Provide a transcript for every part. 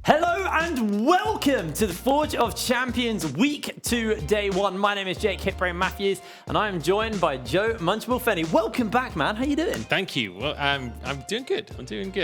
Hello and welcome to the Forge of Champions Week 2, Day 1. My name is Jake Hitbrain Matthews, and I am joined by Joe Munchable Fenny. Welcome back, man. How you doing? Thank you. Well, I'm doing good.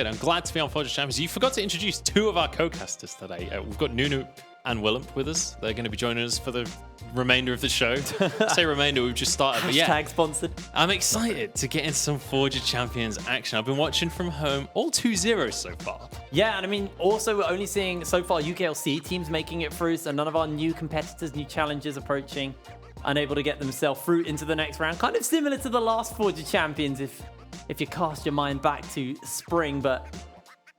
I'm glad to be on Forge of Champions. You forgot to introduce two of our co-casters today. We've got Nunu and Willump with us. They're going to be joining us for the remainder of the show. I say remainder, we've just started. But yeah, Hashtag sponsored. I'm excited to get into some Forge of Champions action. I've been watching from home, all 2-0 so far. Yeah, and I mean, also we're only seeing so far UKLC teams making it through, so none of our new competitors, new challengers approaching, unable to get themselves through into the next round. Kind of similar to the last Forge of Champions if you cast your mind back to spring, but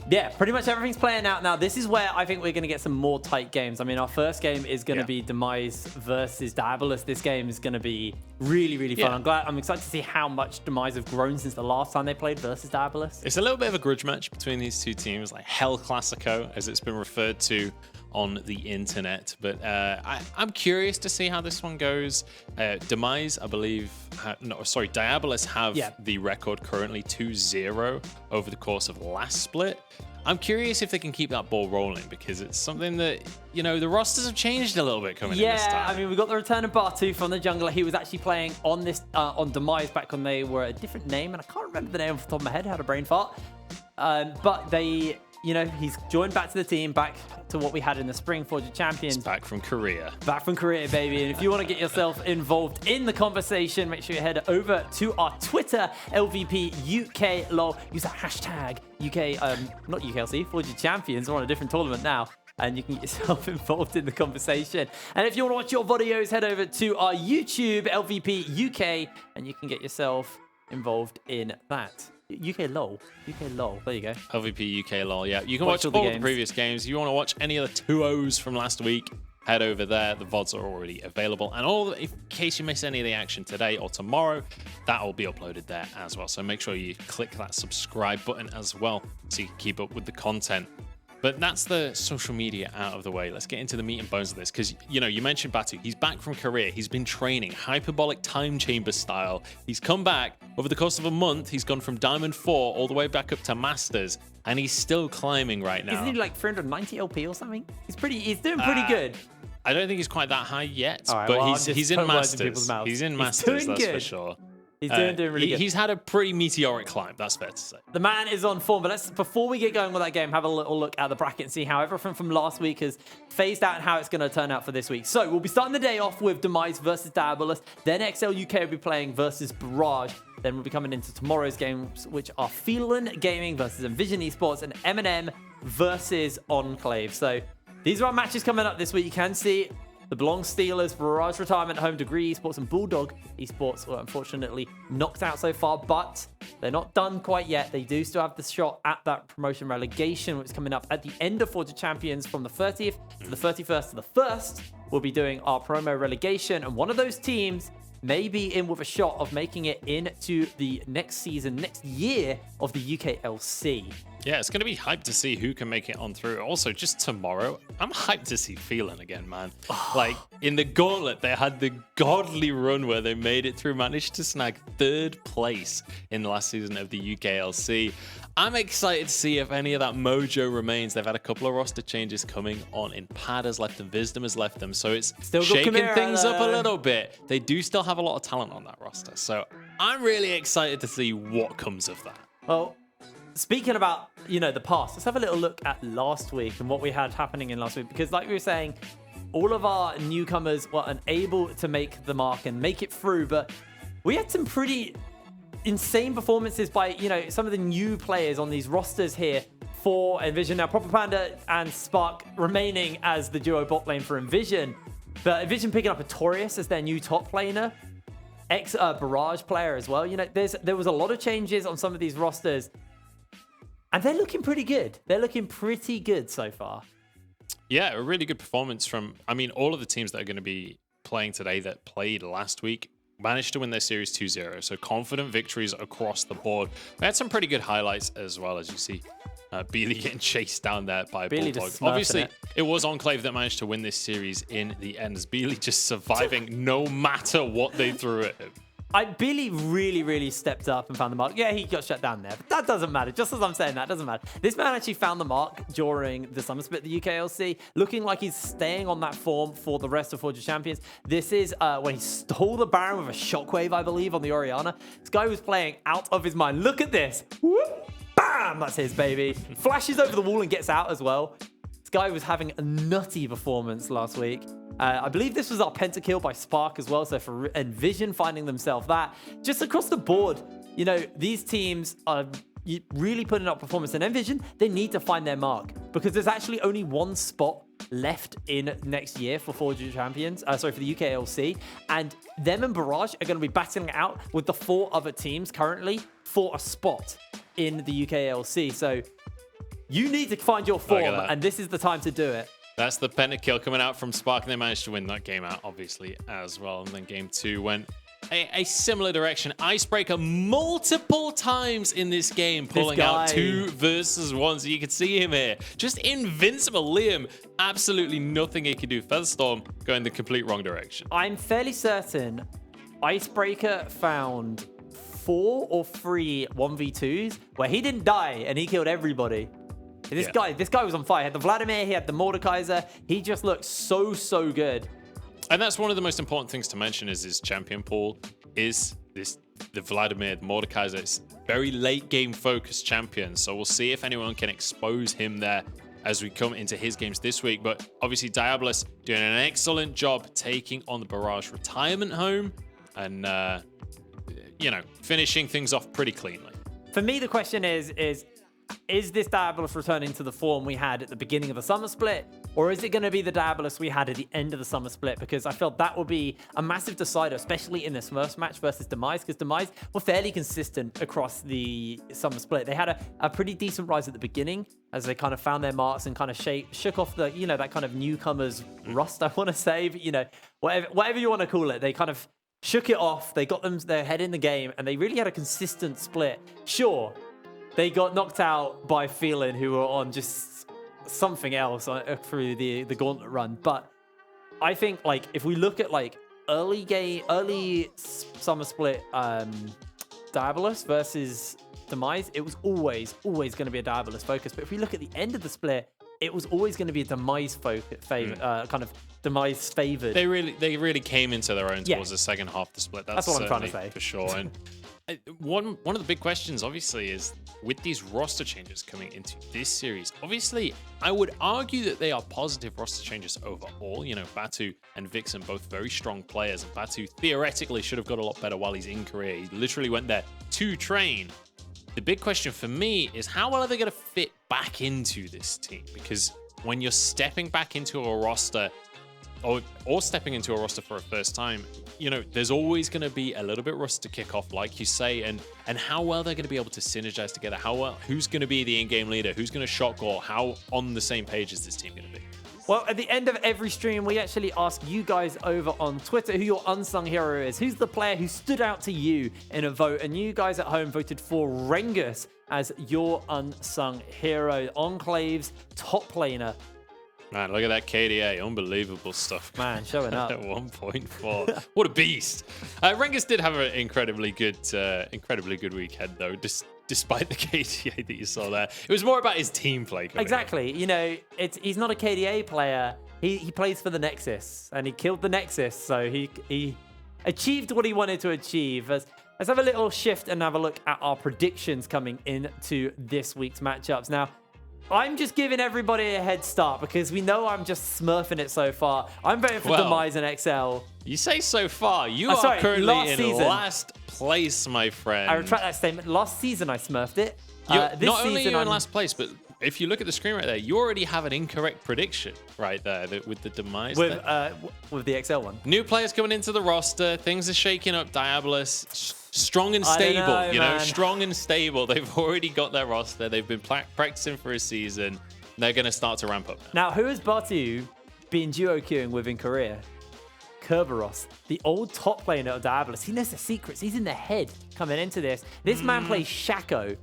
yeah, pretty much everything's playing out now. This is where I think we're going to get some more tight games. I mean, our first game is going to be Demise versus Diabolus. This game is going to be really, really fun. I'm excited to see how much Demise have grown since the last time they played versus Diabolus. It's a little bit of a grudge match between these two teams, like Hell Classico, as it's been referred to on the internet. But I'm curious to see how this one goes. Demise, I believe, Diabolus have the record currently 2-0 over the course of last split. I'm curious if they can keep that ball rolling, because it's something that, you know, the rosters have changed a little bit coming in this time. Yeah, I mean, we got the return of Bartu from the jungler. He was actually playing on this on Demise back when they were a different name, and I can't remember the name off the top of my head. I had a brain fart. But they, you know, he's joined back to the team, back to what we had in the Spring Forge of Champions. It's back from Korea. Back from Korea, baby. And if you want to get yourself involved in the conversation, make sure you head over to our Twitter, LVP UKLol. Use that hashtag UK, not UKLC, Forge of Champions. We're on a different tournament now, and you can get yourself involved in the conversation. And if you want to watch your videos, head over to our YouTube, LVP UK, and you can get yourself involved in that. UKLol. There you go. LVP UKLol, yeah. You can watch all the previous games. If you want to watch any of the 2-0s from last week, head over there. The VODs are already available. And in case you miss any of the action today or tomorrow, that will be uploaded there as well. So make sure you click that subscribe button as well so you can keep up with the content. But that's the social media out of the way. Let's get into the meat and bones of this, because, you know, you mentioned Batu. He's back from Korea. He's been training hyperbolic time chamber style. He's come back over the course of a month. He's gone from Diamond 4 all the way back up to Masters, and he's still climbing right now. Isn't he like 390 LP or something? He's doing pretty good. I don't think he's quite that high yet, right, but well, he's in Masters. He's in Masters, that's for sure. He's doing really good. He's had a pretty meteoric climb, that's fair to say. The man is on form, but before we get going with that game, have a little look at the bracket and see how everything from last week has phased out and how it's going to turn out for this week. So we'll be starting the day off with Demise versus Diabolus. Then XL UK will be playing versus Barrage. Then we'll be coming into tomorrow's games, which are Phelan Gaming versus Envision Esports and M&M versus Enclave. So these are our matches coming up this week. You can see the Belong Steelers, Barrage Retirement Home, Degree Esports, and Bulldog Esports were unfortunately knocked out so far, but they're not done quite yet. They do still have the shot at that promotion relegation, which is coming up at the end of Forge of Champions from the 30th to the 31st to the 1st. We'll be doing our promo relegation, and one of those teams may be in with a shot of making it into the next season, next year of the UKLC. Yeah, it's going to be hyped to see who can make it on through. Also, just tomorrow, I'm hyped to see Phelan again, man. Like, in the gauntlet, they had the godly run where they made it through, managed to snag 3rd place in the last season of the UKLC. I'm excited to see if any of that mojo remains. They've had a couple of roster changes coming on. Pad has left them, Wisdom has left them, so it's still shaking things up a little bit. They do still have a lot of talent on that roster, so I'm really excited to see what comes of that. Well, speaking about, you know, the past, let's have a little look at last week and what we had happening in last week. Because like we were saying, all of our newcomers were unable to make the mark and make it through. But we had some pretty insane performances by, you know, some of the new players on these rosters here for Envision. Now, Proper Panda and Spark remaining as the duo bot lane for Envision. But Envision picking up Artorias as their new top laner. Barrage player as well. You know, there was a lot of changes on some of these rosters. And they're looking pretty good. They're looking pretty good so far. Yeah, a really good performance from, I mean, all of the teams that are going to be playing today that played last week managed to win their series 2-0. So confident victories across the board. We had some pretty good highlights as well, as you see. Beely getting chased down there by Bulldog. Obviously, it was Enclave that managed to win this series in the end. As Beely just surviving no matter what they threw at him. Billy really stepped up and found the mark. Yeah, he got shut down there, but that doesn't matter. Just as I'm saying that, doesn't matter. This man actually found the mark during the summer split, the UKLC, looking like he's staying on that form for the rest of Forge of Champions. This is when he stole the Baron with a shockwave, I believe, on the Orianna. This guy was playing out of his mind. Look at this. Whoop, bam, that's his, baby. Flashes over the wall and gets out as well. This guy was having a nutty performance last week. I believe this was our pentakill by Spark as well. So for Envision finding themselves that. Just across the board, you know, these teams are really putting up performance. And Envision, they need to find their mark because there's actually only one spot left in next year for Forge of Champions. For the UKLC. And them and Barrage are going to be battling it out with the 4 other teams currently for a spot in the UKLC. So you need to find your form, and this is the time to do it. That's the pentakill coming out from Spark, and they managed to win that game out, obviously, as well. And then game 2 went a similar direction. Icebreaker multiple times in this game, pulling out 2 versus 1. So you can see him here. Just invincible. Liam, absolutely nothing he can do. Featherstorm going the complete wrong direction. I'm fairly certain Icebreaker found 4 or 3 1v2s where he didn't die and he killed everybody. This guy was on fire. He had the Vladimir, he had the Mordekaiser. He just looked so good. And that's one of the most important things to mention is his champion pool is the Vladimir, the Mordekaiser. It's very late game focused champion. So we'll see if anyone can expose him there as we come into his games this week. But obviously Diabolus doing an excellent job taking on the Barrage retirement home and, finishing things off pretty cleanly. For me, the question is this Diabolus returning to the form we had at the beginning of the summer split? Or is it going to be the Diabolus we had at the end of the summer split? Because I felt that would be a massive decider, especially in this first match versus Demise, because Demise were fairly consistent across the summer split. They had a pretty decent rise at the beginning as they kind of found their marks and kind of shook off the, that kind of newcomers rust, I want to say. But, whatever you want to call it, they kind of shook it off. They got their head in the game, and they really had a consistent split. Sure, they got knocked out by Phelan, who were on just something else through the gauntlet run. But I think, if we look at, early summer split Diabolus versus Demise, it was always going to be a Diabolus focus. But if we look at the end of the split, it was always going to be a Demise kind of Demise favored. They really came into their own towards the second half of the split. That's what I'm trying to say for sure. And one of the big questions, obviously, is with these roster changes coming into this series. Obviously, I would argue that they are positive roster changes overall. Batu and Vixen, both very strong players. And Batu theoretically should have got a lot better while he's in Korea. He literally went there to train. The big question for me is how well are they going to fit back into this team? Because when you're stepping back into a roster or stepping into a roster for a first time, there's always going to be a little bit rusty to kick off, like you say, and how well they're going to be able to synergize together. Who's going to be the in-game leader? Who's going to shot call? How on the same page is this team going to be? Well, at the end of every stream, we actually ask you guys over on Twitter who your unsung hero is. Who's the player who stood out to you in a vote? And you guys at home voted for Rengus as your unsung hero. Enclave's top laner. Man, look at that KDA. Unbelievable stuff. Man, showing up. At 1.4. What a beast. Rengus did have an incredibly good weekend, though, despite the KDA that you saw there. It was more about his team play. Exactly. He's not a KDA player. He plays for the Nexus, and he killed the Nexus, so he achieved what he wanted to achieve. Let's have a little shift and have a look at our predictions coming into this week's matchups. Now, I'm just giving everybody a head start because we know I'm just smurfing it so far. I'm voting for Demise and XL. You say so far. You are currently last place, my friend. I retract that statement. Last season, I smurfed it. Not only are you in last place, but if you look at the screen right there, you already have an incorrect prediction right there with the Demise. With the XL one. New players coming into the roster. Things are shaking up. Diabolus, strong and stable. Strong and stable. They've already got their roster. They've been practicing for a season. They're going to start to ramp up now. Now, who has Batu been duo queuing with in Korea? Kerberos, the old top laner of Diabolus. He knows the secrets. He's in the head coming into this. This man plays Shaco.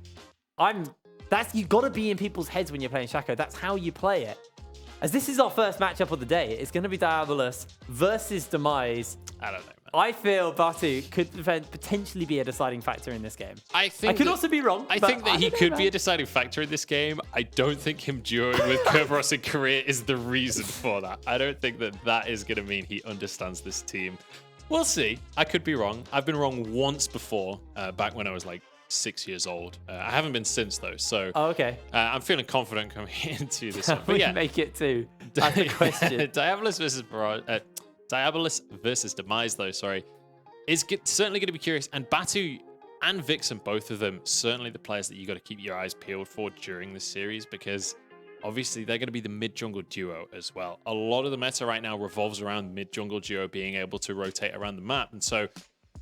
You got to be in people's heads when you're playing Shaco. That's how you play it. As this is our first matchup of the day, it's going to be Diabolus versus Demise. I don't know, I feel Batu could potentially be a deciding factor in this game. I could also be wrong. I think that he could be a deciding factor in this game. I don't think him duoing with Kerberos in Korea is the reason for that. I don't think that is going to mean he understands this team. We'll see. I could be wrong. I've been wrong once before, back when I was like 6 years old. I haven't been since though, so okay. I'm feeling confident coming into this one. But yeah, make it to that's the question. Diabolus versus Demise though, sorry, is certainly going to be curious. And Batu and Vixen, both of them, certainly the players that you got to keep your eyes peeled for during this series, because obviously they're going to be the mid-jungle duo as well. A lot of the meta right now revolves around mid-jungle duo being able to rotate around the map. And so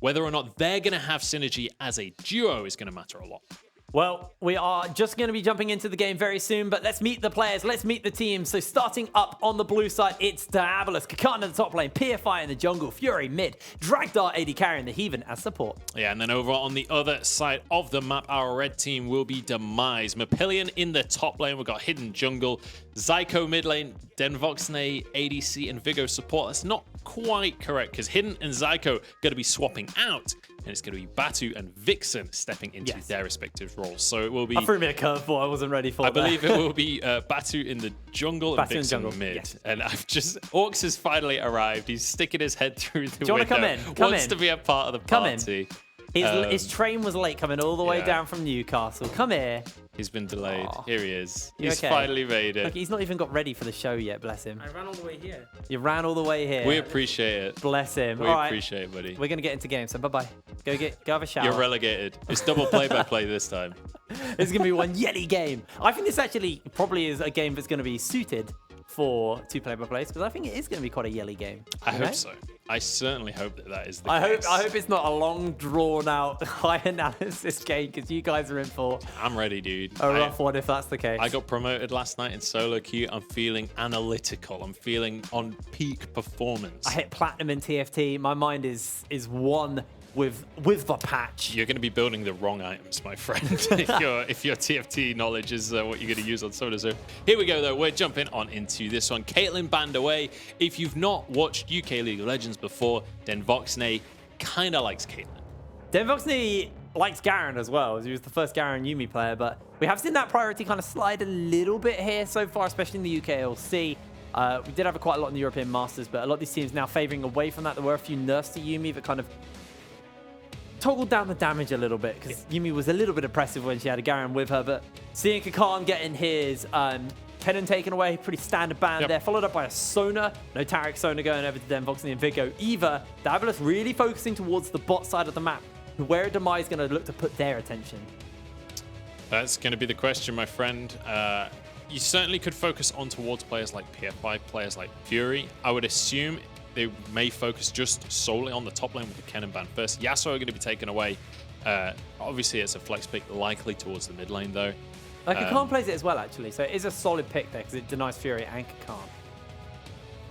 whether or not they're going to have synergy as a duo is going to matter a lot. Well, we are just going to be jumping into the game very soon, but let's meet the players. Let's meet the teams. So starting up on the blue side, it's Diabolus, Kakan in the top lane, PFI in the jungle, Fury mid, Dragdar AD carrying the Heathen as support. Yeah, and then over on the other side of the map, our red team will be Demise. Mapillion in the top lane. We've got Hidden Jungle, Zyko mid lane, Denvoxne, ADC, and Vigo support. That's not quite correct, because Hidden and Zyko going to be swapping out. And it's going to be Batu and Vixen stepping into their respective roles. So it will be... I threw me a curveball I wasn't ready for. I believe it will be Batu in the jungle and Vixen mid. Yes. And I've just... Orcs has finally arrived. He's sticking his head through the window. Do you want to come in? Wants to be a part of the party. His train was late coming all the way down from Newcastle. Come here. He's been delayed. Here he is. He's finally made it. Look, he's not even got ready for the show yet, bless him. I ran all the way here. You ran all the way here. We appreciate it. Bless him. We appreciate it, buddy. We're going to get into games, so bye-bye. Go have a shower. You're relegated. It's double play-by-play this time. It's going to be one yelly game. I think this actually probably is a game that's going to be suited for 2 play-by-plays, because I think it is going to be quite a yelly game. I hope so. I certainly hope that is the case. I hope it's not a long, drawn-out, high analysis game, because you guys are in for... I'm ready, dude. A rough one if that's the case. I got promoted last night in solo queue. I'm feeling analytical. I'm feeling on peak performance. I hit platinum in TFT. My mind is one with the patch. You're going to be building the wrong items, my friend, if your TFT knowledge is what you're going to use on Soda. So here we go, though. We're jumping on into this one. Caitlyn banned away. If you've not watched UK League of Legends before, Denvoxne kind of likes Caitlyn. Denvoxne likes Garen as well. He was the first Garen Yuumi player, but we have seen that priority kind of slide a little bit here so far, especially in the UKLC. We did have it quite a lot in the European Masters, but a lot of these teams now favoring away from that. There were a few nerfs to Yuumi that kind of toggled down the damage a little bit, because Yuumi was a little bit oppressive when she had a Garen with her, but seeing Kakan getting his Pennon taken away, pretty standard ban there, followed up by a Sona. No Taric Sona going over to Denvoxne and Vigo either. Diabolus really focusing towards the bot side of the map, where Demise is going to look to put their attention. That's going to be the question, my friend. You certainly could focus on towards players like PFI, players like Fury. I would assume they may focus just solely on the top lane with the Kennen ban first. Yasuo are going to be taken away. Obviously, it's a flex pick, likely towards the mid lane, though. Kakan plays it as well, actually, so it is a solid pick there, because it denies Fury and Kakan.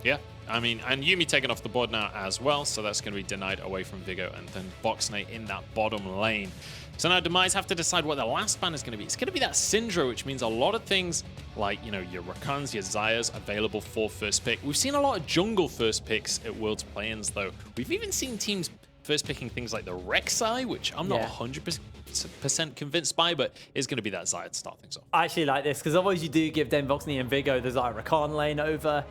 Yeah, I mean, and Yuumi taken off the board now as well, so that's going to be denied away from Vigo, and then Boxnate in that bottom lane. So now Demise have to decide what their last ban is going to be. It's going to be that Syndra, which means a lot of things like, you know, your Rakans, your Zayas available for first pick. We've seen a lot of jungle first picks at World's Play-ins, though. We've even seen teams first picking things like the Rek'Sai, which I'm not 100% convinced by, but is going to be that Zaya to start things off. I actually like this, because otherwise you do give Denvoxne and Vigo the Zaya Rakan lane over.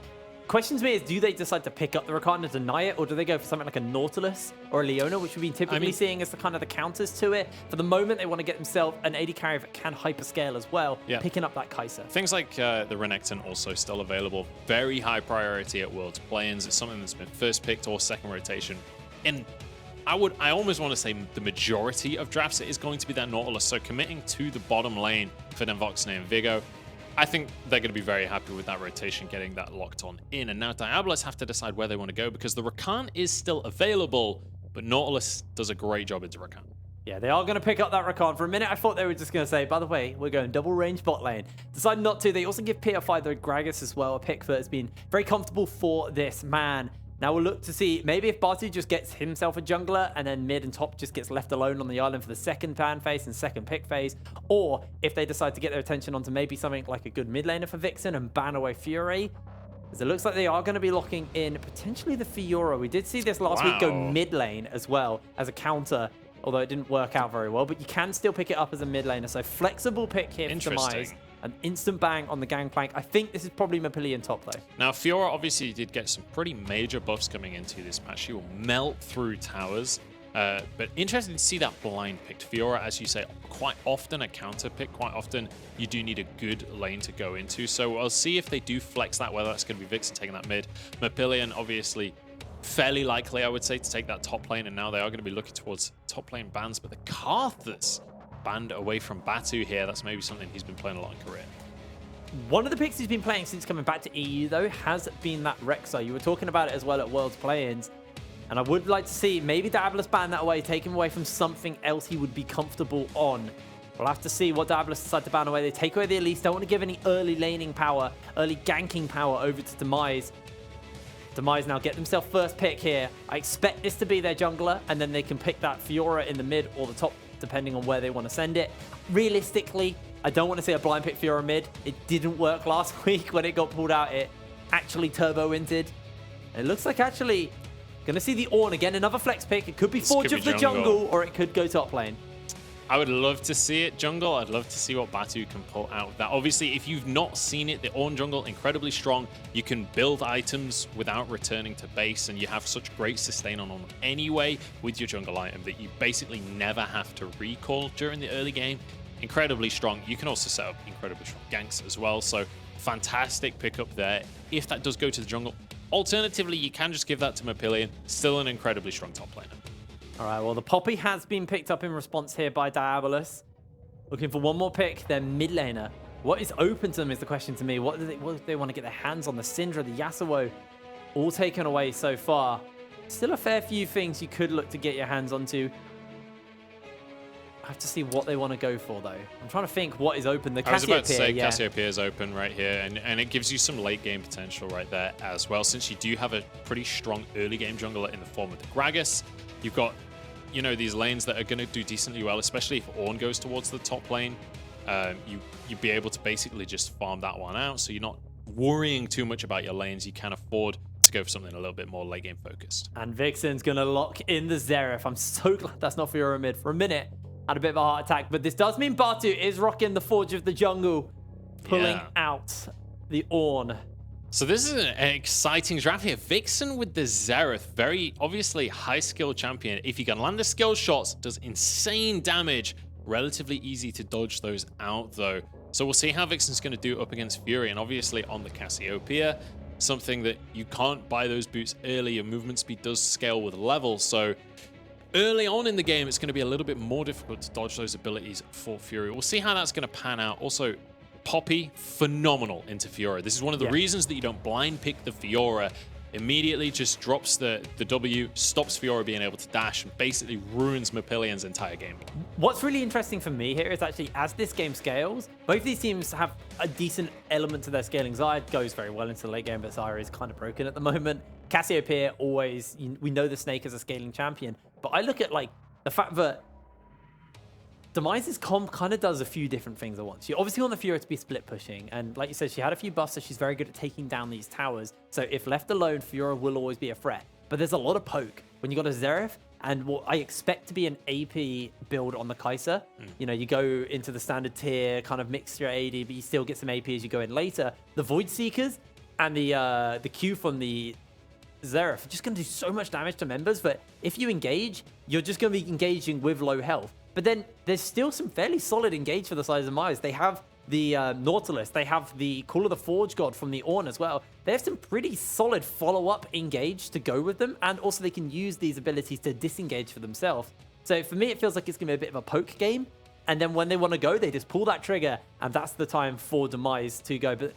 Question to me is, do they decide to pick up the Rakan and deny it, or do they go for something like a Nautilus or a Leona, which we've been typically seeing as the kind of the counters to it? For the moment, they want to get themselves an AD carry that can hyperscale as well, picking up that Kai'Sa. Things like the Renekton also still available. Very high priority at World's Play-ins. It's something that's been first picked or second rotation. And I almost want to say the majority of drafts, it is going to be that Nautilus. So committing to the bottom lane for Denvoxne and Vigo, I think they're going to be very happy with that rotation, getting that locked on in. And now Diabolus have to decide where they want to go, because the Rakan is still available, but Nautilus does a great job into Rakan. Yeah, they are going to pick up that Rakan. For a minute, I thought they were just going to say, by the way, we're going double range bot lane. Decide not to. They also give PFI the Gragas as well, a pick that has been very comfortable for this man. Now we'll look to see maybe if Batu just gets himself a jungler and then mid and top just gets left alone on the island for the second ban phase and second pick phase, or if they decide to get their attention onto maybe something like a good mid laner for Vixen and ban away Fury. Because it looks like they are going to be locking in potentially the Fiora. We did see this last week go mid lane as well as a counter, although it didn't work out very well. But you can still pick it up as a mid laner. So flexible pick here for Demise. An instant bang on the gangplank. I think this is probably Mapillion top, though. Now, Fiora obviously did get some pretty major buffs coming into this match. She will melt through towers. But interesting to see that blind picked. Fiora, as you say, quite often a counter pick. Quite often you do need a good lane to go into. So we'll see if they do flex that, whether that's going to be Vixen taking that mid. Mapillion, obviously, fairly likely, I would say, to take that top lane. And now they are going to be looking towards top lane bans. But the Karthus banned away from Batu here. That's maybe something he's been playing a lot in Korea. One of the picks he's been playing since coming back to EU, though, has been that Rexar. You were talking about it as well at Worlds Play-Ins. And I would like to see maybe Diabolus ban that away, take him away from something else he would be comfortable on. We'll have to see what Diabolus decide to ban away. They take away the Elise. Don't want to give any early laning power, early ganking power over to Demise. Demise now get themselves first pick here. I expect this to be their jungler, and then they can pick that Fiora in the mid or the top, depending on where they want to send it. Realistically, I don't want to see a blind pick Fiora mid. It didn't work last week when it got pulled out. It actually turbo-inted. It looks like actually... Gonna see the Ornn again, another flex pick. It could be Forge of the Jungle, or it could go top lane. I would love to see it jungle. I'd love to see what Batu can pull out of that. Obviously, if you've not seen it, the Ornn jungle, incredibly strong. You can build items without returning to base, and you have such great sustain on anyway with your jungle item that you basically never have to recall during the early game. Incredibly strong. You can also set up incredibly strong ganks as well, so fantastic pickup there. If that does go to the jungle, alternatively, you can just give that to Mapillion. Still an incredibly strong top laner. All right, well, the Poppy has been picked up in response here by Diabolus. Looking for one more pick, their mid laner. What is open to them is the question to me. What do they want to get their hands on? The Syndra, the Yasuo, all taken away so far. Still a fair few things you could look to get your hands onto. I have to see what they want to go for, though. I'm trying to think what is open. The Cassiopeia, I was about to say Cassiopeia is open right here, and it gives you some late game potential right there as well, since you do have a pretty strong early game jungler in the form of the Gragas. You've got, you know, these lanes that are going to do decently well, especially if Ornn goes towards the top lane. You'd be able to basically just farm that one out, so you're not worrying too much about your lanes. You can afford to go for something a little bit more late game focused. And Vixen's going to lock in the Xerath. I'm so glad that's not Fiora mid. For a minute, had a bit of a heart attack, but this does mean Batu is rocking the Forge of the Jungle, pulling out the Ornn. So this is an exciting draft here. Vixen with the Xerath, very obviously high skill champion. If you can land the skill shots, does insane damage. Relatively easy to dodge those out though. So we'll see how Vixen's going to do up against Fury, and obviously on the Cassiopeia, something that you can't buy those boots early. Your movement speed does scale with level, so early on in the game, it's going to be a little bit more difficult to dodge those abilities for Fury. We'll see how that's going to pan out. Also, Poppy, phenomenal into Fiora. This is one of the reasons that you don't blind pick the Fiora. Immediately just drops the W, stops Fiora being able to dash, and basically ruins Mapillion's entire game. What's really interesting for me here is actually, as this game scales, both these teams have a decent element to their scaling. Zayed goes very well into the late game, but Zyra is kind of broken at the moment. Cassiopeia always, we know the Snake is a scaling champion, but I look at like the fact that Demise's comp kind of does a few different things at once. You obviously want the Fiora to be split pushing, and like you said, she had a few buffs, so she's very good at taking down these towers. So if left alone, Fiora will always be a threat. But there's a lot of poke when you got a Xerath, and what I expect to be an AP build on the Kai'Sa. You know, you go into the standard tier, kind of mix your AD, but you still get some AP as you go in later. The Void Seekers and the Q from the Xerath are just going to do so much damage to members that if you engage, you're just going to be engaging with low health. But then there's still some fairly solid engage for the size of Myers. They have the Nautilus. They have the Call of the Forge God from the Ornn as well. They have some pretty solid follow-up engage to go with them. And also they can use these abilities to disengage for themselves. So for me, it feels like it's going to be a bit of a poke game. And then when they want to go, they just pull that trigger. And that's the time for Demise to go. But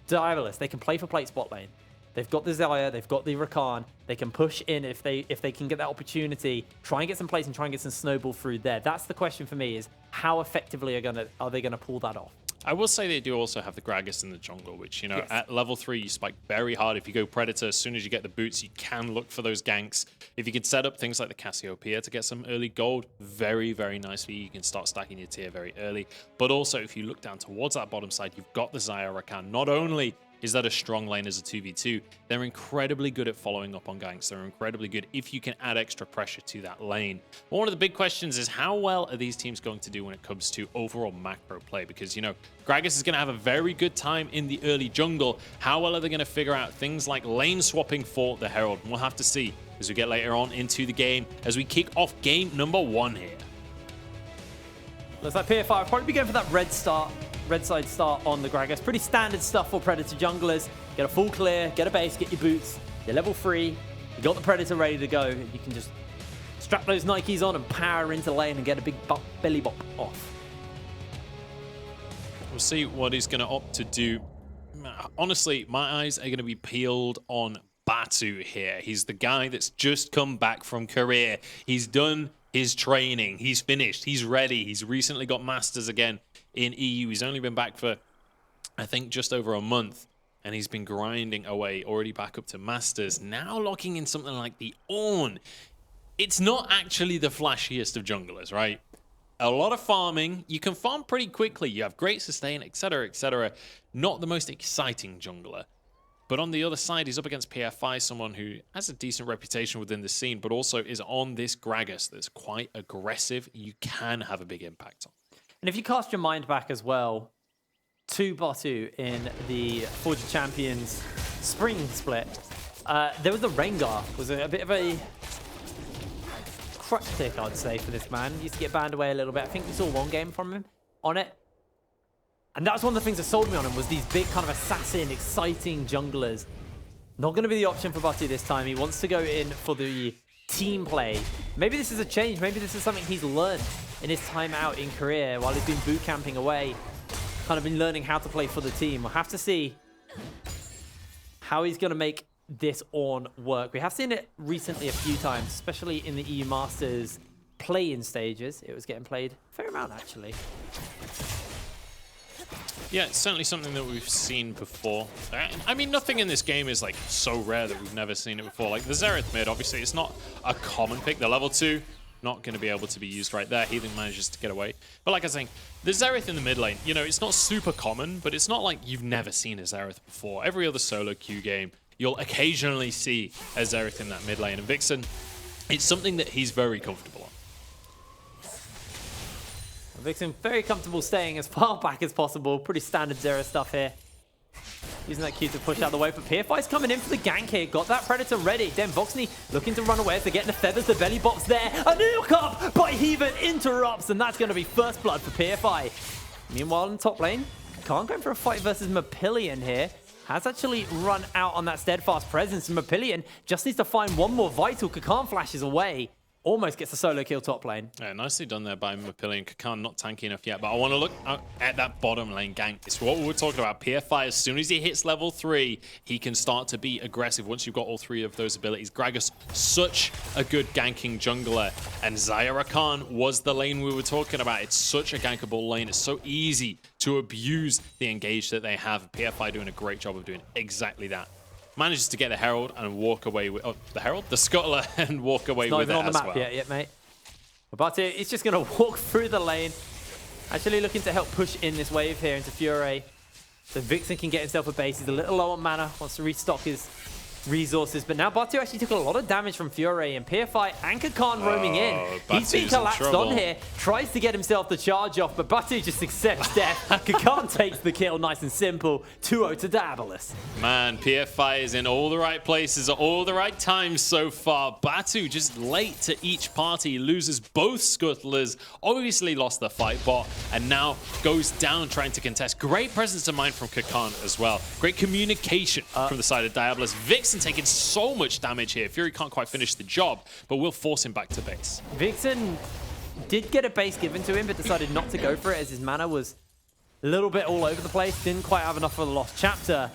Diabolus, they can play for plate spot lane. They've got the Xayah, they've got the Rakan. They can push in if they can get that opportunity, try and get some plays and try and get some snowball through there. That's the question for me, is how effectively are they gonna pull that off? I will say they do also have the Gragas in the jungle, which, you know, at level 3, you spike very hard. If you go Predator, as soon as you get the boots, you can look for those ganks. If you can set up things like the Cassiopeia to get some early gold, very, very nicely. You can start stacking your tier very early. But also, if you look down towards that bottom side, you've got the Xayah Rakan. Not only is that a strong lane as a 2v2. They're incredibly good at following up on ganks. They're incredibly good if you can add extra pressure to that lane. But one of the big questions is how well are these teams going to do when it comes to overall macro play? Because, you know, Gragas is going to have a very good time in the early jungle. How well are they going to figure out things like lane swapping for the Herald? We'll have to see as we get later on into the game, as we kick off game number 1 here. Looks like PFI will probably be going for that red side start on the Gragas. Pretty standard stuff for Predator junglers. Get a full clear, get a base, get your boots. You're level 3. You got the Predator ready to go. You can just strap those Nikes on and power into lane and get a big belly bop off. We'll see what he's going to opt to do. Honestly, my eyes are going to be peeled on Batu here. He's the guy that's just come back from Korea. He's done his training. He's finished. He's ready. He's recently got Masters again in EU. He's only been back for, I think, just over a month. And he's been grinding away, already back up to Masters. Now locking in something like the Ornn. It's not actually the flashiest of junglers, right? A lot of farming. You can farm pretty quickly. You have great sustain, etc., etc. Not the most exciting jungler. But on the other side, he's up against PFI, someone who has a decent reputation within the scene, but also is on this Gragas that's quite aggressive. You can have a big impact on. And if you cast your mind back as well to Batu in the Forge of Champions spring split, there was the Rengar. It was a bit of a crutch pick, I'd say, for this man. He used to get banned away a little bit. I think we saw one game from him on it. And that was one of the things that sold me on him, was these big kind of assassin, exciting junglers. Not going to be the option for Batu this time. He wants to go in for the team play. Maybe this is a change. Maybe this is something he's learned in his time out in Korea while he's been boot camping away. Kind of been learning how to play for the team. We'll have to see how he's going to make this Ornn work. We have seen it recently a few times, especially in the EU Masters play-in stages. It was getting played a fair amount, actually. Yeah, it's certainly something that we've seen before. I mean, nothing in this game is like so rare that we've never seen it before. Like the Xerath mid, obviously, it's not a common pick. The level 2, not going to be able to be used right there. Healing manages to get away. But like I was saying, the Xerath in the mid lane, you know, it's not super common, but it's not like you've never seen a Xerath before. Every other solo queue game, you'll occasionally see a Xerath in that mid lane. And Vixen, it's something that he's very comfortable on. Vixen very comfortable staying as far back as possible. Pretty standard Xerath stuff here. Using that Q to push out the way, but PFI's coming in for the gank here. Got that Predator ready. Then Voxney looking to run away as they're getting the feathers. The belly bot's there. A nuke up by Heaven interrupts, and that's going to be first blood for PFI. Meanwhile, in the top lane, Khan going for a fight versus Mapillion here. Has actually run out on that steadfast presence, and Mapillion just needs to find one more vital. Khan flashes away. Almost gets a solo kill top lane. Yeah, nicely done there by Mapillion. Khan not tanky enough yet, but I want to look at that bottom lane gank. It's what we were talking about. PFI, as soon as he hits level 3, he can start to be aggressive once you've got all 3 of those abilities. Gragas, such a good ganking jungler. And Zyra Khan was the lane we were talking about. It's such a gankable lane. It's so easy to abuse the engage that they have. PFI doing a great job of doing exactly that. Manages to get the Herald and walk away with the Herald, the Scuttler, and walk away with it as well. Not even on the map yet, mate. But he's just going to walk through the lane. Actually looking to help push in this wave here into Fury. So Vixen can get himself a base. He's a little low on mana. Wants to restock his resources. But now Batu actually took a lot of damage from Fury, and PFI and Khan roaming in. He's been collapsed on here. Tries to get himself the charge off, but Batu just accepts death. Khan takes the kill, nice and simple. 2-0 to Diabolus. Man, PFI is in all the right places at all the right times so far. Batu just late to each party. Loses both Scuttlers. Obviously lost the fight bot, and now goes down trying to contest. Great presence of mind from Khan as well. Great communication from the side of Diabolus. Vixen taking so much damage here. Fury can't quite finish the job, but will force him back to base. Vixen did get a base given to him, but decided not to go for it as his mana was a little bit all over the place. Didn't quite have enough for the Lost Chapter.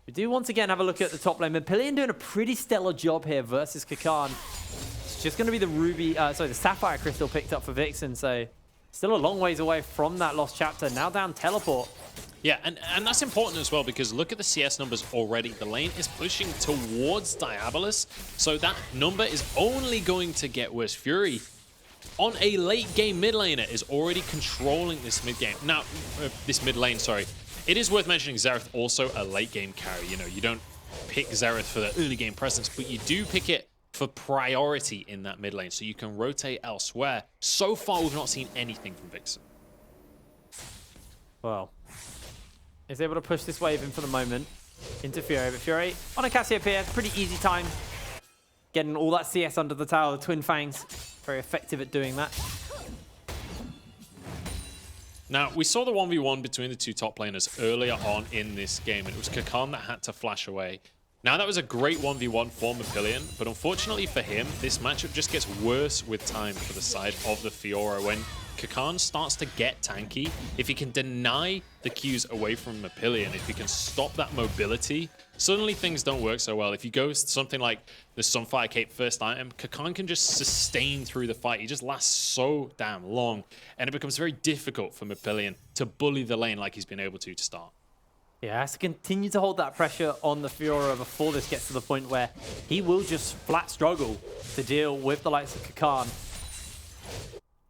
We do once again have a look at the top lane. Mapillion doing a pretty stellar job here versus Khan. It's just going to be the Sapphire Crystal picked up for Vixen, so still a long ways away from that Lost Chapter. Now down teleport. Yeah, and that's important as well, because look at the CS numbers already. The lane is pushing towards Diabolus, so that number is only going to get worse. Fury, on a late game mid laner, is already controlling this mid game. Now, this mid lane, sorry. It is worth mentioning Xerath also a late game carry. You know, you don't pick Xerath for the early game presence, but you do pick it for priority in that mid lane, so you can rotate elsewhere. So far, we've not seen anything from Vixen. Well, is able to push this wave in for the moment into Fury, but Fury on a Cassiopeia, pretty easy time. Getting all that CS under the tower, the Twin Fangs, very effective at doing that. Now, we saw the 1v1 between the two top laners earlier on in this game, and it was Kakan that had to flash away. Now, that was a great 1v1 for Mapillion, but unfortunately for him, this matchup just gets worse with time for the side of the Fiora. When Kakan starts to get tanky, if he can deny the Qs away from Mapillion, if he can stop that mobility, suddenly things don't work so well. If you go something like the Sunfire Cape first item, Kakan can just sustain through the fight. He just lasts so damn long, and it becomes very difficult for Mapillion to bully the lane like he's been able to start. Yeah, has to continue to hold that pressure on the Fiora before this gets to the point where he will just flat struggle to deal with the likes of Kakan.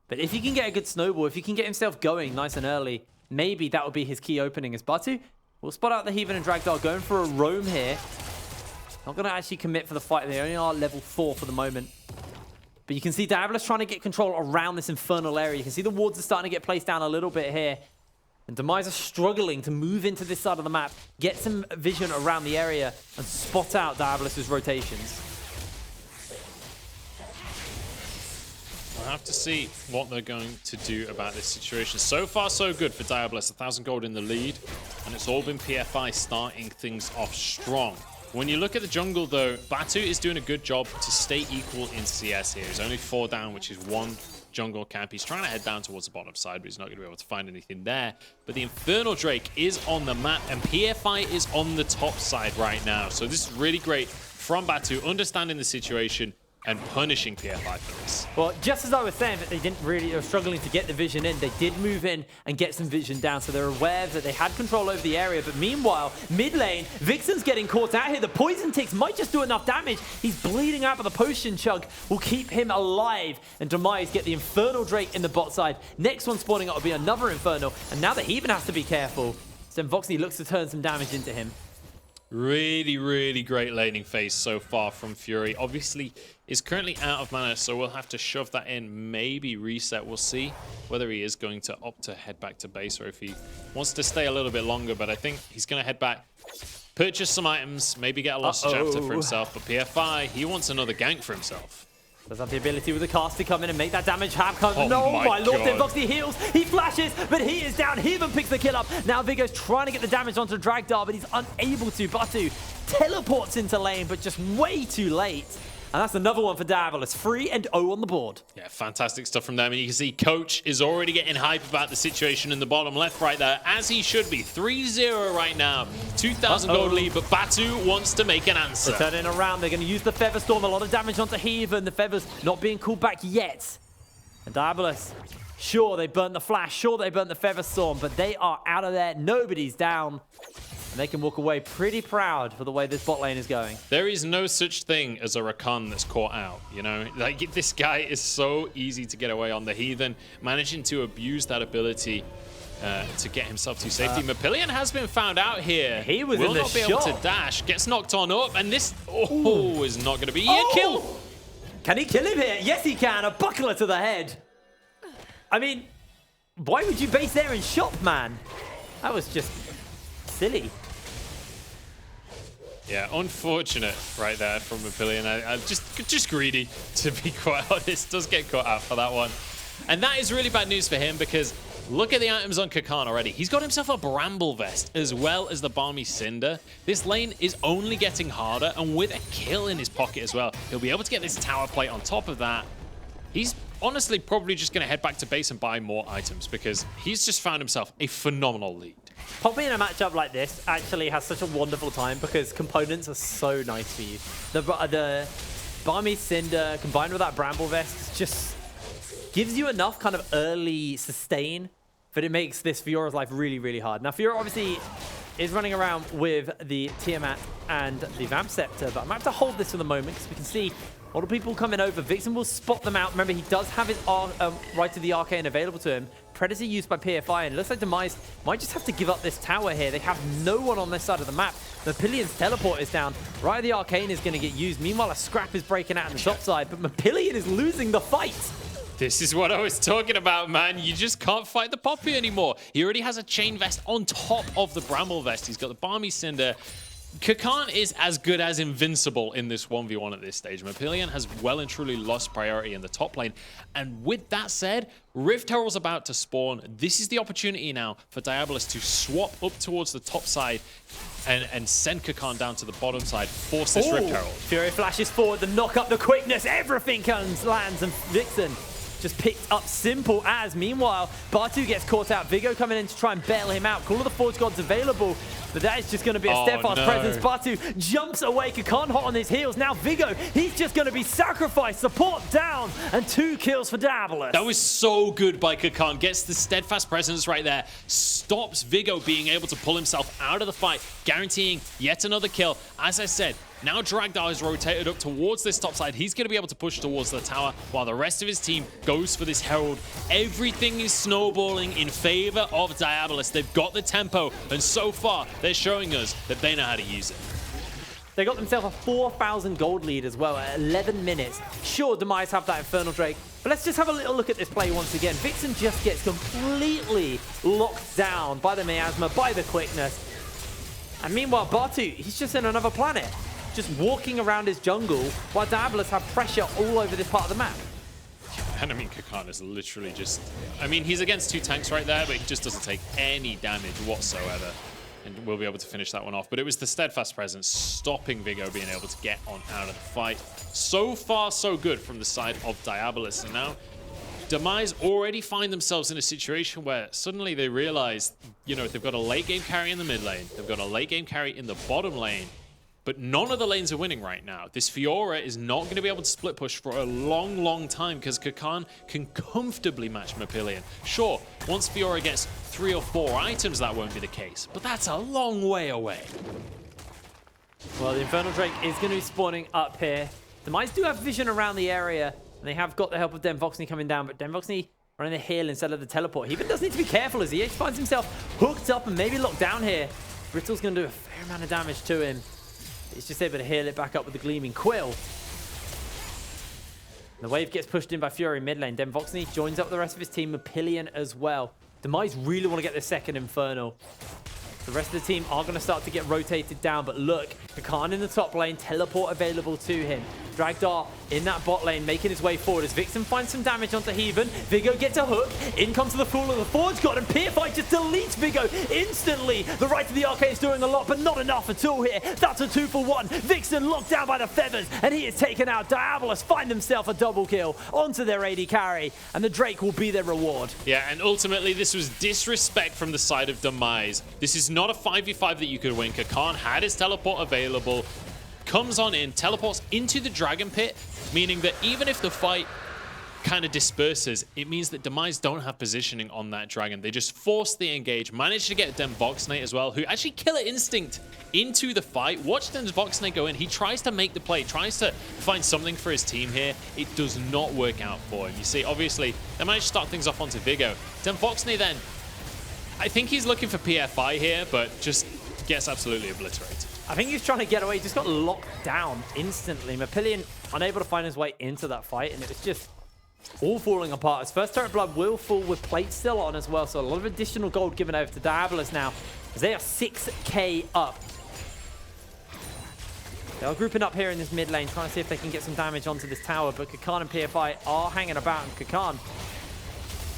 But if he can get a good snowball, if he can get himself going nice and early, maybe that would be his key opening as Batu will spot out the Heathen and Dragdar going for a roam here. Not going to actually commit for the fight. They only are level 4 for the moment. But you can see Diabolus trying to get control around this infernal area. You can see the wards are starting to get placed down a little bit here. And Demise are struggling to move into this side of the map, get some vision around the area, and spot out Diabolus' rotations. We'll have to see what they're going to do about this situation. So far, so good for Diabolus. 1,000 gold in the lead, and it's all been PFI starting things off strong. When you look at the jungle, though, Batu is doing a good job to stay equal in CS here. He's only 4 down, which is 1 jungle camp. He's trying to head down towards the bottom side, but he's not going to be able to find anything there. But the Infernal Drake is on the map, and PFI is on the top side right now. So this is really great from Batu, understanding the situation and punishing PFI for this. Well, just as I was saying that they were struggling to get the vision in, they did move in and get some vision down, so they're aware that they had control over the area. But meanwhile, mid lane, Vixen's getting caught out here. The poison ticks might just do enough damage. He's bleeding out, but the potion chug will keep him alive. And Demise get the Infernal Drake in the bot side. Next one spawning up will be another Infernal, and now the Heathen has to be careful. So Voxney looks to turn some damage into him. Really, really great laning phase so far from Fury. Obviously, is currently out of mana, so we'll have to shove that in, maybe reset. We'll see whether he is going to opt to head back to base or if he wants to stay a little bit longer, but I think he's going to head back, purchase some items, maybe get a lost chapter for himself, but PFI, he wants another gank for himself. Does have the ability with the cast to come in and make that damage happen. Oh no, my lord, then God. Voxney heals, he flashes, but he is down. He even picks the kill up. Now Vigo's trying to get the damage onto Dragdar, but he's unable to. Batu teleports into lane, but just way too late. And that's another one for Diabolus. 3-0 on the board. Yeah, fantastic stuff from them. And you can see Coach is already getting hype about the situation in the bottom left right there, as he should be. 3-0 right now. 2,000 gold lead, but Batu wants to make an answer. They're turning around. They're going to use the Feather Storm. A lot of damage onto Heathen. The Feathers not being called back yet. And Diabolus, sure, they burnt the Flash. Sure, they burnt the Feather Storm, but they are out of there. Nobody's down. And they can walk away pretty proud for the way this bot lane is going. There is no such thing as a Rakan that's caught out, you know? Like, this guy is so easy to get away on. The Heathen, managing to abuse that ability to get himself to safety. Mapillion has been found out here. He was Will in the not be able to dash. Gets knocked on up, and this is not going to be a kill. Can he kill him here? Yes, he can. A buckler to the head. I mean, why would you base there and shop, man? That was just silly. Yeah, unfortunate right there from Mapillion. I just greedy, to be quite honest. Does get caught out for that one. And that is really bad news for him, because look at the items on Kakan already. He's got himself a Bramble Vest as well as the Balmy Cinder. This lane is only getting harder, and with a kill in his pocket as well, he'll be able to get this tower plate on top of that. He's honestly probably just going to head back to base and buy more items, because he's just found himself a phenomenal lead. Popping in a matchup like this actually has such a wonderful time, because components are so nice for you. The Balmy Cinder combined with that Bramble Vest just gives you enough kind of early sustain, but it makes this Fiora's life really, really hard. Now, Fiora obviously is running around with the Tiamat and the Vamp Scepter, but I'm going to have to hold this for the moment, because we can see a lot of people coming over. Vixen will spot them out. Remember, he does have his Right to the Arcane available to him. Predator used by PFI, and it looks like Demise might just have to give up this tower here. They have no one on this side of the map. Mapillion's teleport is down. Right, the Arcane is going to get used. Meanwhile, a scrap is breaking out on the top side, but Mapillion is losing the fight. This is what I was talking about, man. You just can't fight the Poppy anymore. He already has a chain vest on top of the Bramble vest. He's got the Balmy Cinder. Kakan is as good as invincible in this 1v1 at this stage. Mapillion has well and truly lost priority in the top lane. And with that said, Rift Herald's about to spawn. This is the opportunity now for Diabolus to swap up towards the top side and send Kakan down to the bottom side, force this Rift Herald. Fury flashes forward, the knock up, the quickness, everything lands, and Vixen just picked up simple as. Meanwhile, Batu gets caught out. Vigo coming in to try and bail him out. Call of the Forge Gods available, but that is just going to be a steadfast presence. Batu jumps away. Kakan hot on his heels. Now Vigo, he's just going to be sacrificed. Support down, and 2 kills for Diabolus. That was so good by Kakan. Gets the steadfast presence right there. Stops Vigo being able to pull himself out of the fight, guaranteeing yet another kill. As I said, now Dragdar is rotated up towards this top side. He's going to be able to push towards the tower while the rest of his team goes for this Herald. Everything is snowballing in favor of Diabolus. They've got the tempo, and so far, they're showing us that they know how to use it. They got themselves a 4,000 gold lead as well at 11 minutes. Sure, Demise have that Infernal Drake, but let's just have a little look at this play once again. Vixen just gets completely locked down by the miasma, by the quickness. And meanwhile, Batu, he's just in another planet, just walking around his jungle while Diabolus have pressure all over this part of the map. And I mean, Kakan is literally just... I mean, he's against 2 tanks right there, but he just doesn't take any damage whatsoever. And we'll be able to finish that one off. But it was the steadfast presence stopping Vigo being able to get on out of the fight. So far, so good from the side of Diabolus. And now, Demise already find themselves in a situation where suddenly they realize, you know, they've got a late game carry in the mid lane. They've got a late game carry in the bottom lane. But none of the lanes are winning right now. This Fiora is not going to be able to split push for a long, long time because Kakan can comfortably match Mapillion. Sure, once Fiora gets 3 or 4 items, that won't be the case. But that's a long way away. Well, the Infernal Drake is going to be spawning up here. The Mice do have vision around the area, and they have got the help of Denvoxney coming down, but Denvoxney running the heal instead of the teleport. He even does need to be careful as he finds himself hooked up and maybe locked down here. Brittle's going to do a fair amount of damage to him. He's just able to heal it back up with the Gleaming Quill. The wave gets pushed in by Fury mid lane. Denvoxney joins up with the rest of his team, Mapillion as well. Demise really want to get the second Infernal. The rest of the team are going to start to get rotated down, but look, Kakan in the top lane, teleport available to him. Dragdar in that bot lane, making his way forward as Vixen finds some damage onto Heaven. Vigo gets a hook. In comes the Fool of the Forge God, and PFI just deletes Vigo instantly. The right of the Arcane is doing a lot, but not enough at all here. That's a 2-for-1. Vixen locked down by the feathers, and he is taken out. Diabolus find themselves a double kill onto their AD carry, and the Drake will be their reward. Yeah, and ultimately, this was disrespect from the side of Demise. This is not a 5v5 that you could win. Kakan had his teleport available, comes on in, teleports into the Dragon Pit, meaning that even if the fight kind of disperses, it means that Demise don't have positioning on that dragon. They just force the engage, manage to get Denvoxney as well, who actually Killer Instinct into the fight. Watch Denvoxney go in. He tries to make the play, tries to find something for his team here. It does not work out for him. You see, obviously, they managed to start things off onto Vigo. Denvoxney then, I think he's looking for PFI here, but just gets absolutely obliterated. I think he's trying to get away. He just got locked down instantly. Mapillion unable to find his way into that fight, and it was just all falling apart. His first turret blood will fall with plate still on as well, so a lot of additional gold given over to Diabolus now, as they are 6k up. They are grouping up here in this mid lane, trying to see if they can get some damage onto this tower, but Kakan and PFI are hanging about, and Kakan,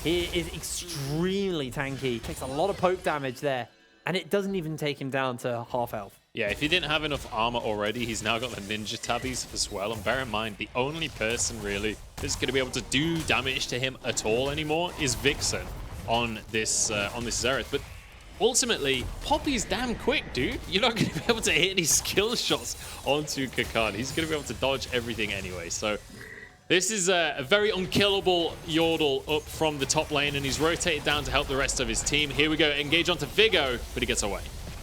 he is extremely tanky. Takes a lot of poke damage there, and it doesn't even take him down to half health. Yeah, if he didn't have enough armor already, he's now got the ninja tabbies as well. And bear in mind, the only person really that's going to be able to do damage to him at all anymore is Vixen on this Xerath. But ultimately, Poppy's damn quick, dude. You're not going to be able to hit any skill shots onto Kakan. He's going to be able to dodge everything anyway. So this is a very unkillable Yordle up from the top lane, and he's rotated down to help the rest of his team. Here we go, engage onto Vigo, but he gets away.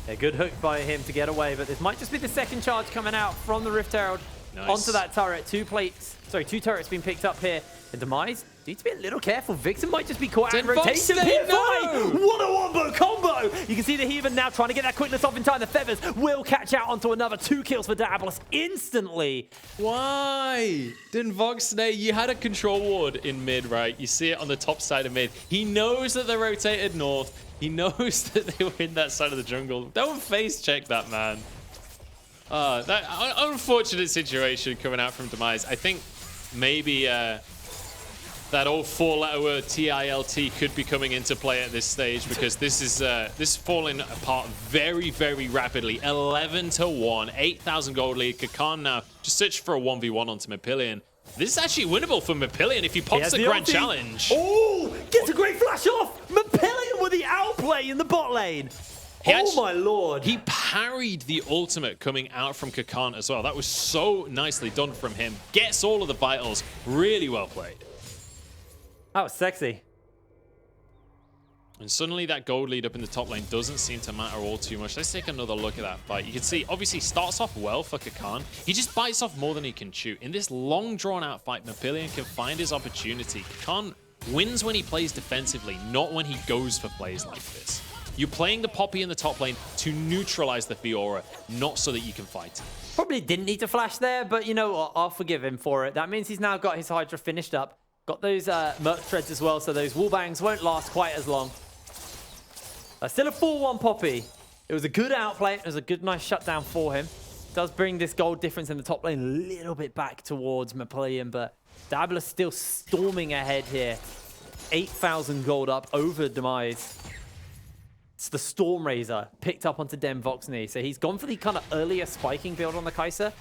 A good hook by him to get away, but this might just be the second charge coming out from the Rift Herald onto that turret. Two turrets being picked up here. The Demise Need to be a little careful. Vixen might just be caught out in Didn't rotation. Fox stay? No! What a wombo combo! You can see the Heathen now trying to get that quickness off in time. The Feathers will catch out onto another 2 kills for Diabolus instantly. Why? Didn't Vox stay? You had a control ward in mid, right? You see it on the top side of mid. He knows that they rotated north. He knows that they were in that side of the jungle. Don't face check that, man. That unfortunate situation coming out from Demise. I think maybe that old 4-letter word TILT could be coming into play at this stage, because this is falling apart very, very rapidly. 11-1, 8,000 gold lead. Kakan now just search for a 1v1 onto Mapillion. This is actually winnable for Mapillion if he pops the grand challenge. Oh, gets a great flash off. Mapillion with the outplay in the bot lane. My lord. He parried the ultimate coming out from Kakan as well. That was so nicely done from him. Gets all of the vitals. Really well played. That was sexy. And suddenly that gold lead up in the top lane doesn't seem to matter all too much. Let's take another look at that fight. You can see, obviously, starts off well for Kakan. He just bites off more than he can chew. In this long, drawn-out fight, Mapillion can find his opportunity. Kakan wins when he plays defensively, not when he goes for plays like this. You're playing the Poppy in the top lane to neutralize the Fiora, not so that you can fight. Probably didn't need to flash there, but you know what? I'll forgive him for it. That means he's now got his Hydra finished up. Got those Merc Threads as well, so those wallbangs won't last quite as long. Still a 4-1 Poppy. It was a good outplay. It was a good, nice shutdown for him. Does bring this gold difference in the top lane a little bit back towards Mapillion, but Diabolus still storming ahead here. 8,000 gold up over Demise. It's the Storm Razor picked up onto Dem Voxney. So he's gone for the kind of earlier spiking build on the Kai'Sa.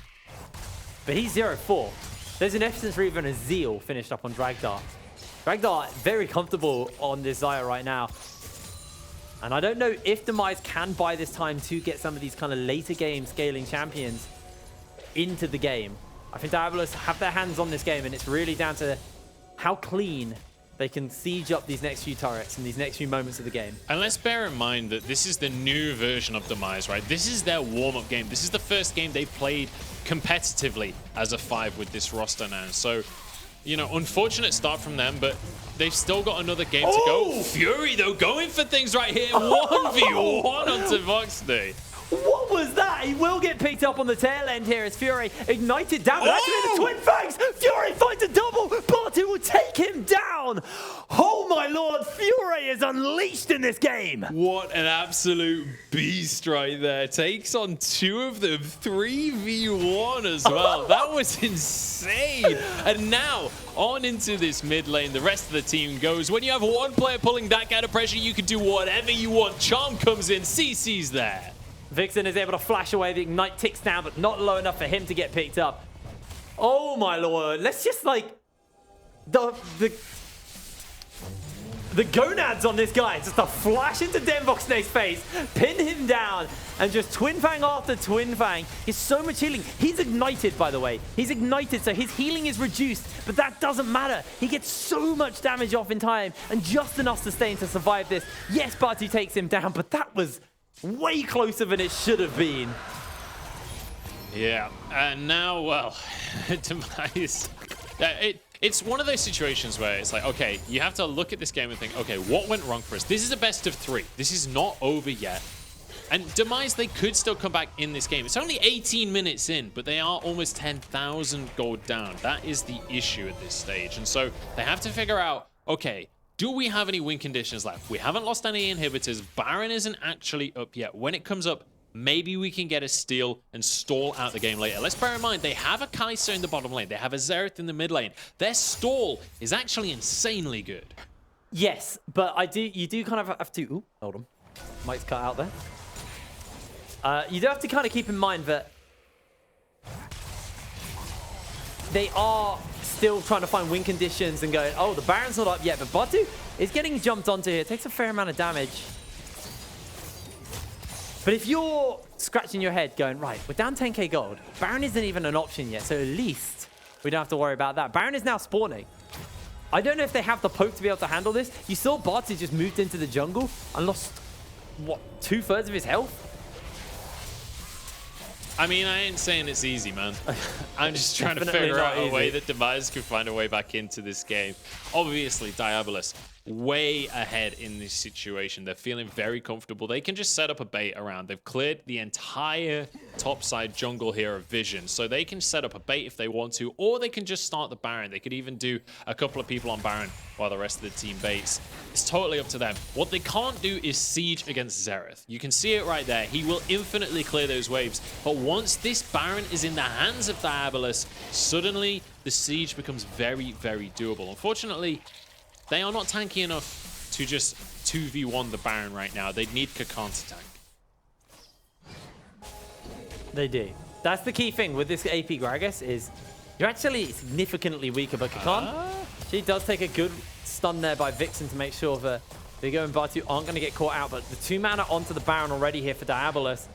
But he's 0-4. There's an Essence Reaver and a Zeal finished up on Dragdar. Dragdar very comfortable on this Xayah right now. And I don't know if Demise can buy this time to get some of these kind of later game scaling champions into the game. I think Diabolus have their hands on this game, and it's really down to how clean they can siege up these next few turrets in these next few moments of the game. And let's bear in mind that this is the new version of Demise, right? This is their warm-up game. This is the first game they played competitively as a 5 with this roster now. So, you know, unfortunate start from them, but they've still got another game to go. Fury, though, going for things right here. 1v1 onto Voxney. What was that? He will get picked up on the tail end here as Fury ignited down. But actually the Twin Fangs. Fury finds a double. Bartu will take him down. Oh my lord, Fury is unleashed in this game. What an absolute beast right there. Takes on 2 of them. 3v1 as well. That was insane. And now on into this mid lane. The rest of the team goes. When you have one player pulling that kind of pressure, you can do whatever you want. Charm comes in. CC's there. Vixen is able to flash away. The Ignite ticks down, but not low enough for him to get picked up. Oh my lord. Let's just like the gonads on this guy. Just a flash into Dem Voxney's face, pin him down, and just Twin Fang after Twin Fang. He's so much healing. He's ignited, by the way. He's ignited, so his healing is reduced, but that doesn't matter. He gets so much damage off in time, and just enough sustain to survive this. Yes, Bartu takes him down, but that was way closer than it should have been. Yeah, and now, well, Demise. It's one of those situations where it's like, okay, you have to look at this game and think, okay, what went wrong for us? This is a best of 3. This is not over yet. And Demise, they could still come back in this game. It's only 18 minutes in, but they are almost 10,000 gold down. That is the issue at this stage. And so they have to figure out, okay, do we have any win conditions left? We haven't lost any inhibitors. Baron isn't actually up yet. When it comes up, maybe we can get a steal and stall out the game later. Let's bear in mind, they have a Kai'Sa in the bottom lane. They have a Xerath in the mid lane. Their stall is actually insanely good. Yes, but you do kind of have to... Ooh, hold on. Mike's cut out there. You do have to kind of keep in mind that they are still trying to find win conditions and going, oh, the Baron's not up yet, but Bartu is getting jumped onto here. Takes a fair amount of damage. But if you're scratching your head going, right, we're down 10k gold. Baron isn't even an option yet, so at least we don't have to worry about that. Baron is now spawning. I don't know if they have the poke to be able to handle this. You saw Bartu just moved into the jungle and lost, what, 2/3 of his health? I mean, I ain't saying it's easy, man. I'm just trying to figure out a way that Demise can find a way back into this game. Obviously, Diabolus way ahead in this situation. They're feeling very comfortable. They can just set up a bait around. They've cleared the entire topside jungle here of vision, so they can set up a bait if they want to, or they can just start the Baron. They could even do a couple of people on Baron while the rest of the team baits. It's totally up to them. What they can't do is siege against Xerath. You can see it right there. He will infinitely clear those waves, but once this Baron is in the hands of Diabolus, suddenly the siege becomes very, very doable. Unfortunately, they are not tanky enough to just 2v1 the Baron right now. They'd need Kakan to tank. They do. That's the key thing with this AP Gragas is you're actually significantly weaker, but Kakan, she does take a good stun there by Vixen to make sure that Vigo and Batu aren't going to get caught out, but the 2 mana onto the Baron already here for Diabolus.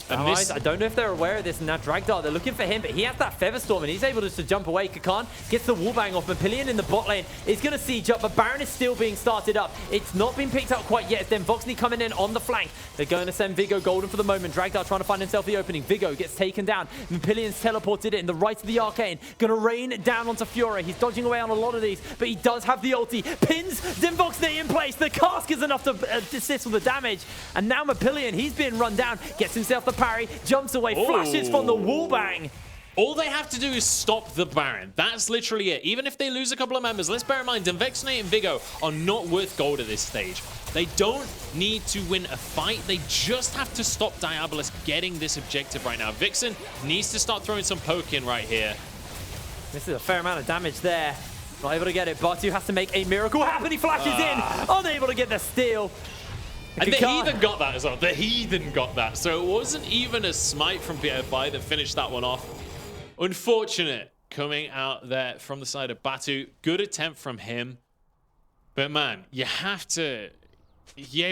I don't know if they're aware of this. Now Dragdar, they're looking for him, but he has that Featherstorm and he's able just to jump away. Kakan gets the wallbang off. Mapillion in the bot lane is going to siege up, but Baron is still being started up. It's not been picked up quite yet. It's then Voxney coming in on the flank. They're going to send Vigo golden for the moment. Dragdar trying to find himself the opening. Vigo gets taken down. Mapillion's teleported in the right of the arcane. Going to rain down onto Fiora. He's dodging away on a lot of these, but he does have the ulti. Pins Voxney in place. The cask is enough to assist with the damage. And now Mapillion, he's being run down. Gets himself the parry. Jumps away, flashes from the wallbang. All they have to do is stop the Baron. That's literally it. Even if they lose a couple of members, let's bear in mind, Vexnate and Vigo are not worth gold at this stage. They don't need to win a fight. They just have to stop Diabolus getting this objective right now. Vixen needs to start throwing some poke in right here. This is a fair amount of damage there. Not able to get it. Batu has to make a miracle happen. He flashes in, unable to get the steal. And the Heathen got that as well. The Heathen got that. So it wasn't even a smite from PFI that finished that one off. Unfortunate coming out there from the side of Batu. Good attempt from him. But man, you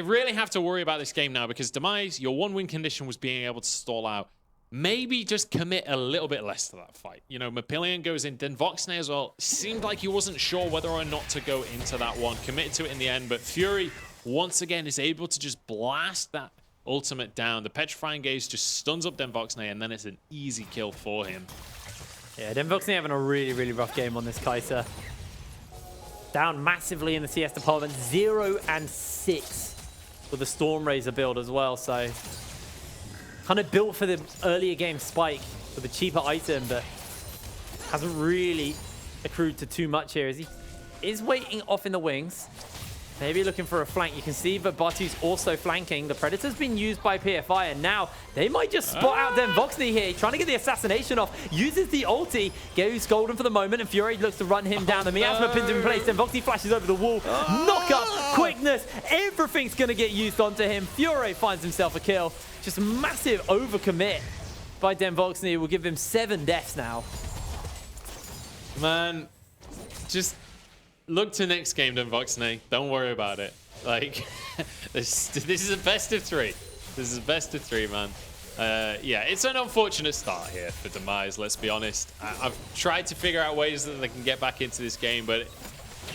really have to worry about this game now because Demise, your 1-win condition was being able to stall out. Maybe just commit a little bit less to that fight. You know, Mapillion goes in, then Voxney as well. Seemed like he wasn't sure whether or not to go into that one. Committed to it in the end, but Fury once again is able to just blast that ultimate down. The Petrifying Gaze just stuns up Voxney, and then it's an easy kill for him. Yeah, Voxney having a really, really rough game on this Kai'Sa. Down massively in the CS department, 0 and 6 with the Storm Razor build as well. So kind of built for the earlier game spike with a cheaper item, but hasn't really accrued to too much here. As he is waiting off in the wings. Maybe looking for a flank. You can see that Batu's also flanking. The Predator's been used by PFI, and now they might just spot out Voxney here. Trying to get the assassination off. Uses the ulti. Goes golden for the moment, and Fury looks to run him down. The miasma pins him in place. Voxney flashes over the wall. Knock up, quickness. Everything's going to get used onto him. Fury finds himself a kill. Just massive overcommit by Voxney. Will give him 7 deaths now. Man, just look to next game, Voxney. Don't worry about it. Like, this is a best of 3. This is a best of 3, man. Yeah, it's an unfortunate start here for Demise, let's be honest. I've tried to figure out ways that they can get back into this game, but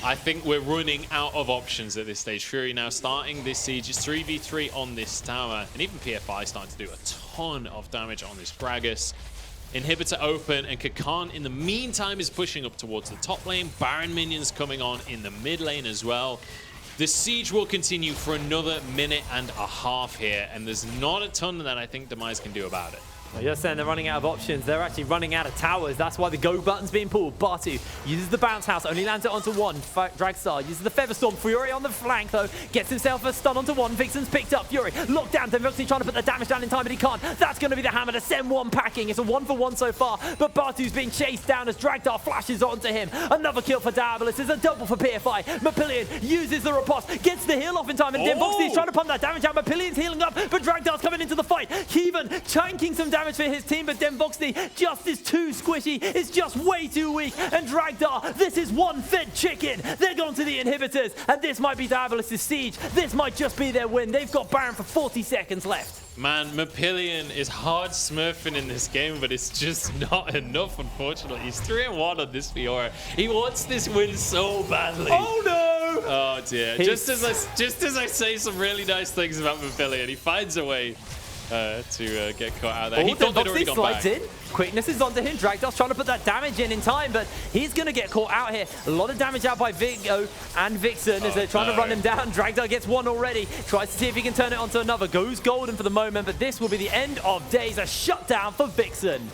I think we're running out of options at this stage. Fury now starting this siege. It's 3v3 on this tower, and even PFI starting to do a ton of damage on this Gragas. Inhibitor open, and Kakan in the meantime is pushing up towards the top lane. Baron minions coming on in the mid lane as well. The siege will continue for another minute and a half here, and there's not a ton that I think Demise can do about it. Well, you're saying they're running out of options. They're actually running out of towers. That's why the go button's being pulled. Batu uses the bounce house, only lands it onto one. Dragstar uses the Featherstorm. Fury on the flank, though. Gets himself a stun onto one. Vixen's picked up. Fury locked down. Voxney trying to put the damage down in time, but he can't. That's going to be the hammer to send one packing. It's a 1-for-1 so far, but Batu's being chased down as Dragdar flashes onto him. Another kill for Diabolus. It's a double for PFI. Mapillion uses the riposte, gets the heal off in time, and then Voxney's trying to pump that damage out. Mapillion's healing up, but Dragdar's coming into the fight. Keevan tanking some damage for his team, but Voxney just is too squishy. It's just way too weak. And Dragdar, this is one fed chicken. They're gone to the inhibitors, and this might be Diabolus' siege. This might just be their win. They've got Baron for 40 seconds left. Man, Mapillion is hard smurfing in this game, but it's just not enough, unfortunately. He's 3-1 on this Fiora. He wants this win so badly. Oh no! Oh dear. Just as I say some really nice things about Mapillion, he finds a way to get caught out there. He thought they'd already gone back. In. Quickness is onto him. Dragdar's trying to put that damage in time, but he's going to get caught out here. A lot of damage out by Vigo and Vixen as they're trying to run him down. Dragdar gets one already. Tries to see if he can turn it onto another. Goes golden for the moment, but this will be the end of days. A shutdown for Vixen.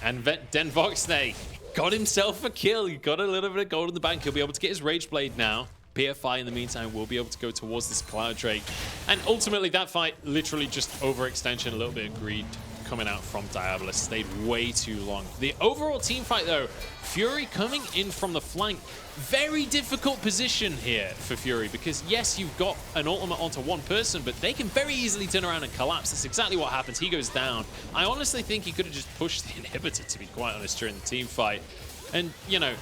And Den Voxney got himself a kill. He got a little bit of gold in the bank. He'll be able to get his Rage Blade now. PFI in the meantime will be able to go towards this Cloud Drake. And ultimately that fight literally just overextension, a little bit of greed coming out from Diabolus. Stayed way too long. The overall team fight though, Fury coming in from the flank. Very difficult position here for Fury because yes, you've got an ultimate onto one person, but they can very easily turn around and collapse. That's exactly what happens. He goes down. I honestly think he could have just pushed the inhibitor, to be quite honest, during the team fight. And you know,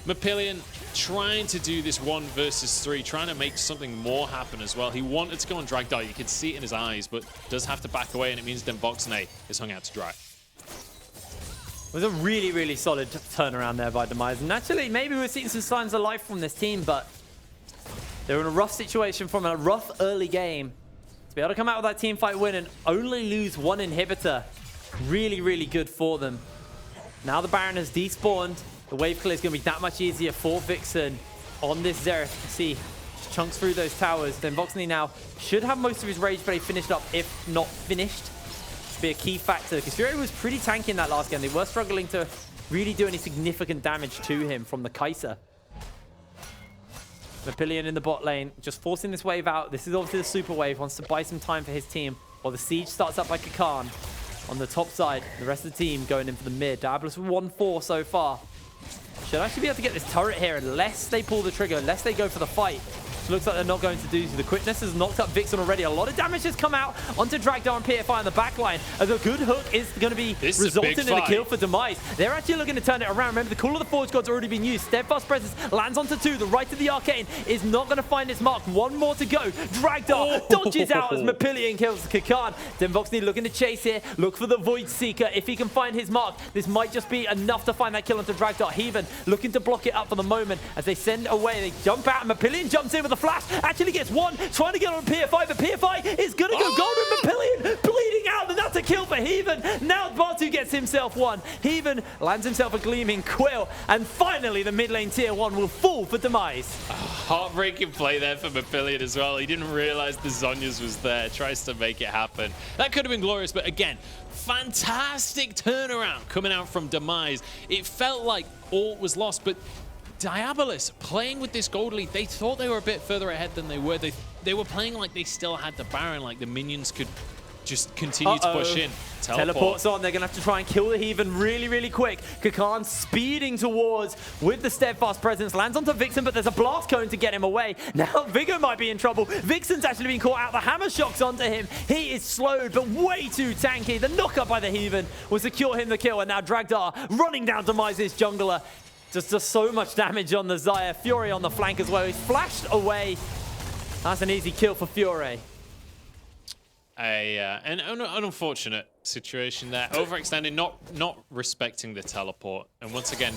Mapillion trying to do this 1 versus 3, trying to make something more happen as well. He wanted to go on Dragdar, you could see it in his eyes, but does have to back away, and it means Demboxne is hung out to dry. It was a really, really solid turnaround there by Demise. And actually, maybe we're seeing some signs of life from this team, but they're in a rough situation from a rough early game. To be able to come out with that team fight win and only lose 1 inhibitor, really, really good for them. Now the Baron has despawned. The wave clear is going to be that much easier for Vixen on this Xerath. See, chunks through those towers. Then Voxney now should have most of his Rage Blade finished up, if not finished. Should be a key factor, because Fury was pretty tanky in that last game. They were struggling to really do any significant damage to him from the Kai'Sa. Mapillion in the bot lane, just forcing this wave out. This is obviously the super wave, wants to buy some time for his team, while the siege starts up by Kakan on the top side. The rest of the team going in for the mid. Diabolus with 1-4 so far. Should actually be able to get this turret here unless they pull the trigger, unless they go for the fight. Looks like they're not going to do so. The quickness has knocked up Vixen already. A lot of damage has come out onto Dragdar and PFI on the back line. As a good hook is going to be resulting in a kill for Demise. They're actually looking to turn it around. Remember, the Call of the Forge God's already been used. Steadfast Presence lands onto 2. The right of the Arcane is not going to find its mark. 1 more to go. Dragdar dodges out as Mapillion kills Kakan. Demboxney looking to chase here. Look for the Void Seeker. If he can find his mark, this might just be enough to find that kill onto Dragdar. Heaven looking to block it up for the moment as they send away. They jump out. Mapillion jumps in with a flash. Actually gets 1, trying to get on PFI, but PFI is going to go golden. Mapillion bleeding out, and that's a kill for Heaven. Now Bartu gets himself 1. Heaven lands himself a Gleaming Quill, and finally the mid lane tier 1 will fall for Demise. Heartbreaking play there for Mapillion as well. He didn't realize the Zhonya's was there, tries to make it happen. That could have been glorious, but again, fantastic turnaround coming out from Demise. It felt like all was lost, but Diabolus playing with this gold lead, they thought they were a bit further ahead than they were. They were playing like they still had the Baron, like the minions could just continue to push in. Teleports on. They're going to have to try and kill the Heaven really, really quick. Kakan speeding towards with the Steadfast Presence. Lands onto Vixen, but there's a blast cone to get him away. Now Vigo might be in trouble. Vixen's actually been caught out. The hammer shocks onto him. He is slowed, but way too tanky. The knockup by the Heaven will secure him the kill. And now Dragdar running down Demise's jungler. Just does so much damage on the Xayah. Fury on the flank as well. He's flashed away. That's an easy kill for Fury. An unfortunate situation there. Overextending, not respecting the teleport. And once again,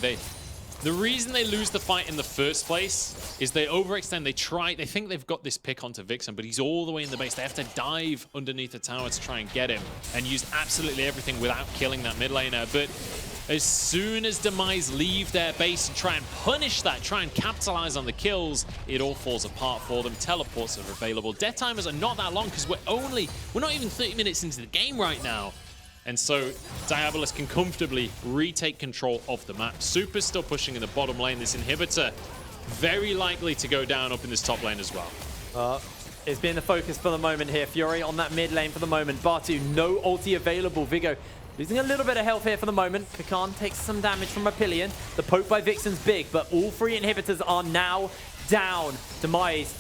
the reason they lose the fight in the first place is they overextend. They think they've got this pick onto Vixen, but he's all the way in the base. They have to dive underneath the tower to try and get him and use absolutely everything without killing that mid laner. But as soon as Demise leave their base and try and punish that, try and capitalize on the kills, it all falls apart for them. Teleports are available. Death timers are not that long because we're not even 30 minutes into the game right now. And so Diabolus can comfortably retake control of the map. Super's still pushing in the bottom lane. This inhibitor very likely to go down up in this top lane as well. It's been the focus for the moment here. Fury on that mid lane for the moment. Bartu, no ulti available. Vigo losing a little bit of health here for the moment. Kakan takes some damage from Mapillion. The poke by Vixen's big, but all 3 inhibitors are now down. Demise,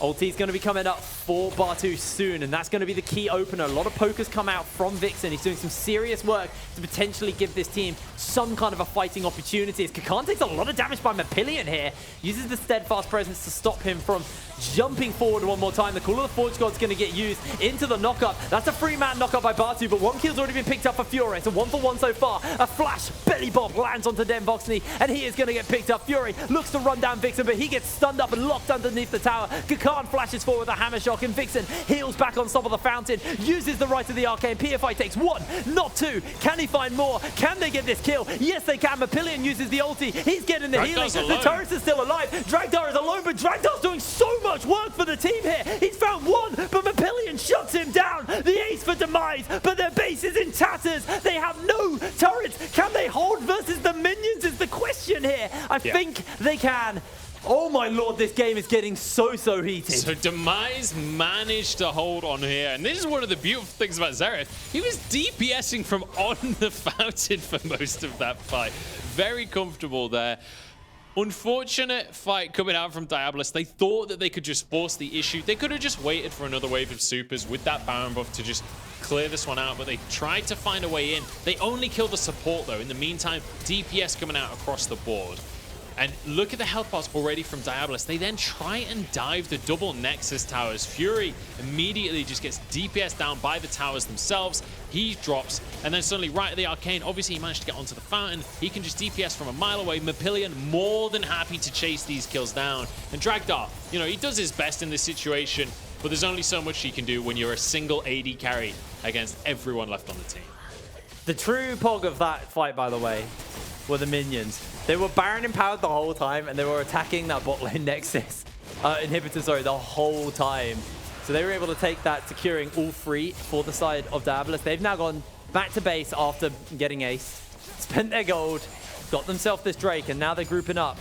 ulti's going to be coming up for Bartu soon, and that's going to be the key opener. A lot of pokers come out from Vixen. He's doing some serious work to potentially give this team some kind of a fighting opportunity. As Kakan takes a lot of damage by Mapillion here. Uses the Steadfast Presence to stop him from jumping forward one more time. The Call of the Forge God's going to get used into the knockup. That's a 3-man knockup by Bartu, but 1 kill's already been picked up for Fury. It's a 1-for-1 so far. A flash belly bomb lands onto Demboxney, and he is going to get picked up. Fury looks to run down Vixen, but he gets stunned up and locked underneath the tower. Kakan Kakan flashes forward with a hammer shock, and Vixen heals back on top of the fountain, uses the right of the arcane. PFI takes 1, not 2. Can he find more? Can they get this kill? Yes, they can. Mapillion uses the ulti. He's getting the healing. The turrets are still alive. Dragdar is alone, but Dragdar's doing so much work for the team here. He's found 1, but Mapillion shuts him down. The ace for Demise, but their base is in tatters. They have no turrets. Can they hold versus the minions is the question here. I think they can. Oh my lord, this game is getting so heated. So Demise managed to hold on here, and this is one of the beautiful things about Xerath. He was DPSing from on the fountain for most of that fight. Very comfortable there. Unfortunate fight coming out from Diabolus. They thought that they could just force the issue. They could have just waited for another wave of supers with that Baron buff to just clear this one out, but they tried to find a way in. They only killed the support though. In the meantime, DPS coming out across the board. And look at the health bars already from Diabolus. They then try and dive the double Nexus towers. Fury immediately just gets DPS down by the towers themselves. He drops, and then suddenly right at the arcane, obviously he managed to get onto the fountain. He can just DPS from a mile away. Mapillion more than happy to chase these kills down. And Dragdar, you know, he does his best in this situation, but there's only so much he can do when you're a single AD carry against everyone left on the team. The true pog of that fight, by the way, were the minions. They were Baron empowered the whole time, and they were attacking that bot lane Nexus inhibitor, sorry, the whole time. So they were able to take that, securing all 3 for the side of Diabolus. They've now gone back to base after getting ace, spent their gold, got themselves this Drake, and now they're grouping up.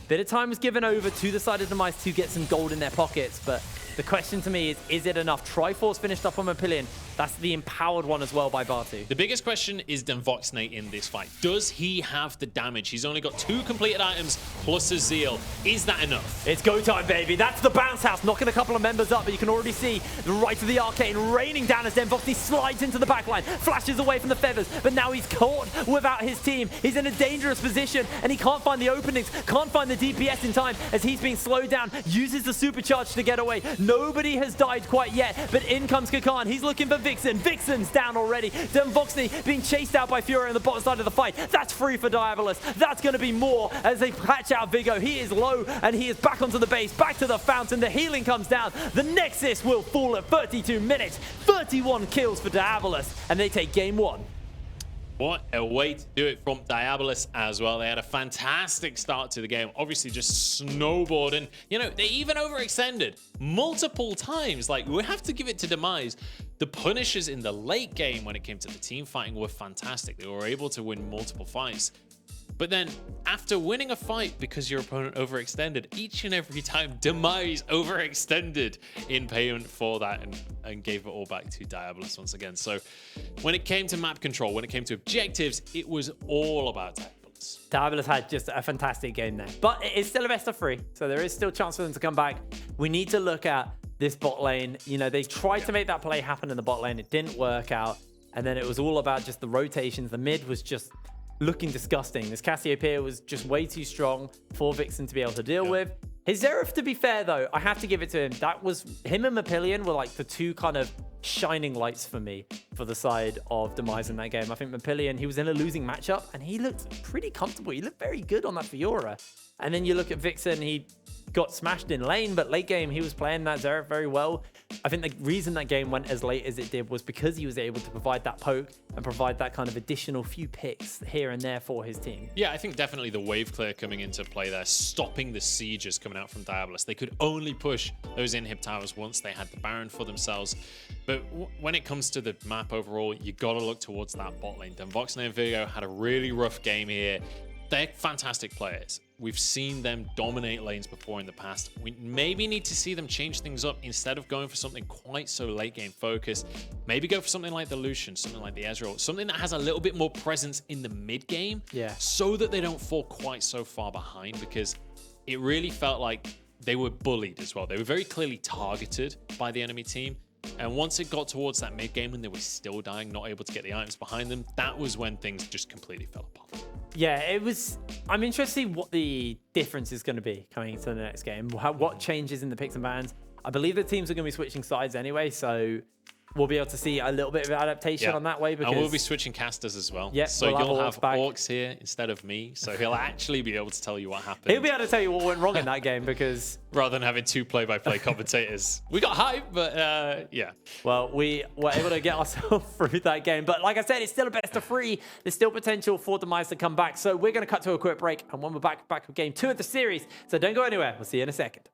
Bit of time was given over to the side of Demise to get some gold in their pockets, but the question to me is it enough? Triforce finished up on Mapillion. That's the empowered one as well by Bartu. The biggest question is Voxnate in this fight. Does he have the damage? He's only got 2 completed items plus a Zeal. Is that enough? It's go time, baby. That's the bounce house, knocking a couple of members up, but you can already see the right of the arcane raining down as Voxnate slides into the backline, flashes away from the feathers, but now he's caught without his team. He's in a dangerous position, and he can't find the openings, can't find the DPS in time as he's being slowed down, uses the supercharge to get away. Nobody has died quite yet, but in comes Kakan. He's looking for Vixen. Vixen's down already. Voxnate being chased out by Fury on the bottom side of the fight. That's free for Diabolus. That's going to be more as they patch out Vigo. He is low, and he is back onto the base, back to the fountain. The healing comes down. The Nexus will fall at 32 minutes. 31 kills for Diabolus, and they take game 1. What a way to do it from Diabolus as well. They had a fantastic start to the game. Obviously just snowballed, and you know, they even overextended multiple times. Like, we have to give it to Demise. The Punishers in the late game when it came to the team fighting were fantastic. They were able to win multiple fights. But then after winning a fight because your opponent overextended, each and every time Demise overextended in payment for that and gave it all back to Diabolus once again. So when it came to map control, when it came to objectives, it was all about Diabolus. Diabolus had just a fantastic game there. But it is still a best of 3, so there is still a chance for them to come back. We need to look at this bot lane. You know, they tried to make that play happen in the bot lane. It didn't work out. And then it was all about just the rotations. The mid was just looking disgusting. This Cassiopeia was just way too strong for Vixen to be able to deal with. His Xerath, to be fair though, I have to give it to him. That was him and Mapillion were like the 2 kind of shining lights for me for the side of Demise in that game. I think Mapillion, he was in a losing matchup and he looked pretty comfortable. He looked very good on that Fiora. And then you look at Vixen, he got smashed in lane, but late game he was playing that Xerath very well. I think the reason that game went as late as it did was because he was able to provide that poke and provide that kind of additional few picks here and there for his team. Yeah, I think definitely the wave clear coming into play there, stopping the sieges coming out from Diabolus. They could only push those inhib towers once they had the Baron for themselves. But when it comes to the map overall, you got to look towards that bot lane. Voxnate and Vigo had a really rough game here. They're fantastic players. We've seen them dominate lanes before in the past. We maybe need to see them change things up instead of going for something quite so late game focused. Maybe go for something like the Lucian, something like the Ezreal, something that has a little bit more presence in the mid game, so that they don't fall quite so far behind, because it really felt like they were bullied as well. They were very clearly targeted by the enemy team. And once it got towards that mid game when they were still dying, not able to get the items behind them, that was when things just completely fell apart. Yeah, it was. I'm interested to see what the difference is going to be coming into the next game. What changes in the picks and bans. I believe the teams are going to be switching sides anyway, so we'll be able to see a little bit of adaptation on that way. Because... And we'll be switching casters as well. Yeah, so you'll have Orcs here instead of me. So he'll actually be able to tell you what happened. He'll be able to tell you what went wrong in that game because... Rather than having 2 play-by-play commentators. We got hype, but yeah. Well, we were able to get ourselves through that game. But like I said, it's still a best of 3. There's still potential for Demise to come back. So we're going to cut to a quick break. And when we're back with game 2 of the series. So don't go anywhere. We'll see you in a second.